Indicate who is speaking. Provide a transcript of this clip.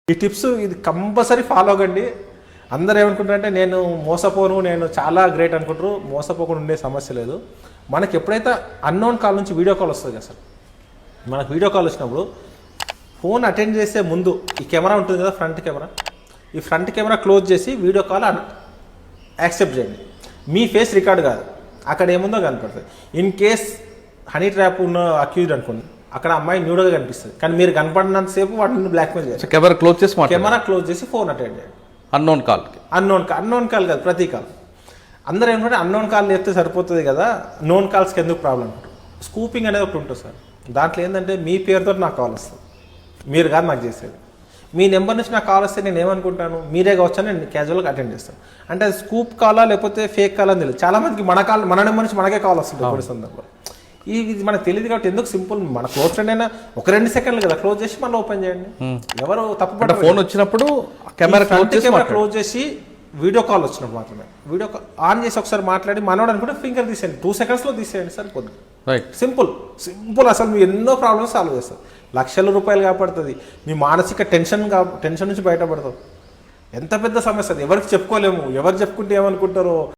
Speaker 1: ఈ టిప్స్ ఇది compulsory follow అవ్వండి. అందరూ ఏమనుకుంటారంటే నేను మోసపోను, నేను చాలా గ్రేట్ అనుకుంటారు. మోసపోకుండా ఉండే సమస్య లేదు. మనకి ఎప్పుడైతే అన్నోన్ కాల్ నుంచి వీడియో కాల్ వస్తుంది కదా సార్, మనకు వీడియో కాల్ వచ్చినప్పుడు ఫోన్ అటెండ్ చేసే ముందు ఈ కెమెరా ఉంటుంది కదా, ఫ్రంట్ కెమెరా, ఈ ఫ్రంట్ కెమెరా క్లోజ్ చేసి వీడియో కాల్ యాక్సెప్ట్ చేయండి. మీ ఫేస్ రికార్డ్ కాదు, అక్కడ ఏముందో కనపడుతుంది. ఇన్ కేస్ హనీ ట్రాప్ ఉన్న అక్యూజ్డ్ అనుకోండి, అక్కడ అమ్మాయి న్యూడ్గా కనిపిస్తుంది, కానీ మీరు కనపడినంతసేపు వాటిని బ్లాక్మెయిల్ చేయాలి. కెమెరా క్లోజ్ చేసి ఫోన్ అటెండ్ చేయండి. అన్నోన్ కాల్ కాదు, ప్రతి కాల్. అందరూ ఏంటంటే అన్నోన్ కాల్ చేస్తే సరిపోతుంది కదా, నోన్ కాల్స్కి ఎందుకు ప్రాబ్లం అంటారు. స్కూపింగ్ అనేది ఒకటి ఉంటుంది సార్. దాంట్లో ఏంటంటే మీ పేరుతో నాకు కాల్ వస్తుంది, మీరు కాదు నాకు చేసేది. మీ నెంబర్ నుంచి నాకు కాల్ వస్తే నేను ఏమనుకుంటాను, మీరే కావచ్చు అని నేను క్యాజువల్గా అటెండ్ చేస్తాను. అంటే అది స్కూప్ కాలా లేకపోతే ఫేక్ కాలా అని తెలియదు. చాలా మందికి మన నెంబర్ నుంచి మనకే కాల్ వస్తుంది కొన్ని సందర్భాలు. ఇది మనకు తెలియదు కాబట్టి ఎందుకు సింపుల్, మన క్లోజ్ ఫ్రెండ్ అయినా ఒక 2 సెకండ్లు కదా, క్లోజ్ చేసి మళ్ళీ ఓపెన్ చేయండి. ఎవరు తప్పు
Speaker 2: ఫోన్ వచ్చినప్పుడు కెమెరా
Speaker 1: క్లోజ్ చేసి వీడియో కాల్ వచ్చినప్పుడు మాత్రమే వీడియో కాల్ ఆన్ చేసి ఒకసారి మాట్లాడి మనోడు అనుకుంటే ఫింగర్ తీసేయండి, 2 సెకండ్స్లో తీసేయండి సరిపోద్ది. సింపుల్ అసలు మీ ఎన్నో ప్రాబ్లమ్స్ సాల్వ్ చేస్తారు. లక్షల రూపాయలు కాపాడుతుంది, మీ మానసిక టెన్షన్ నుంచి బయటపడతావు. ఎంత పెద్ద సమస్య అది, ఎవరికి చెప్పుకోలేము. ఎవరు చెప్పుకుంటే ఏమనుకుంటారో.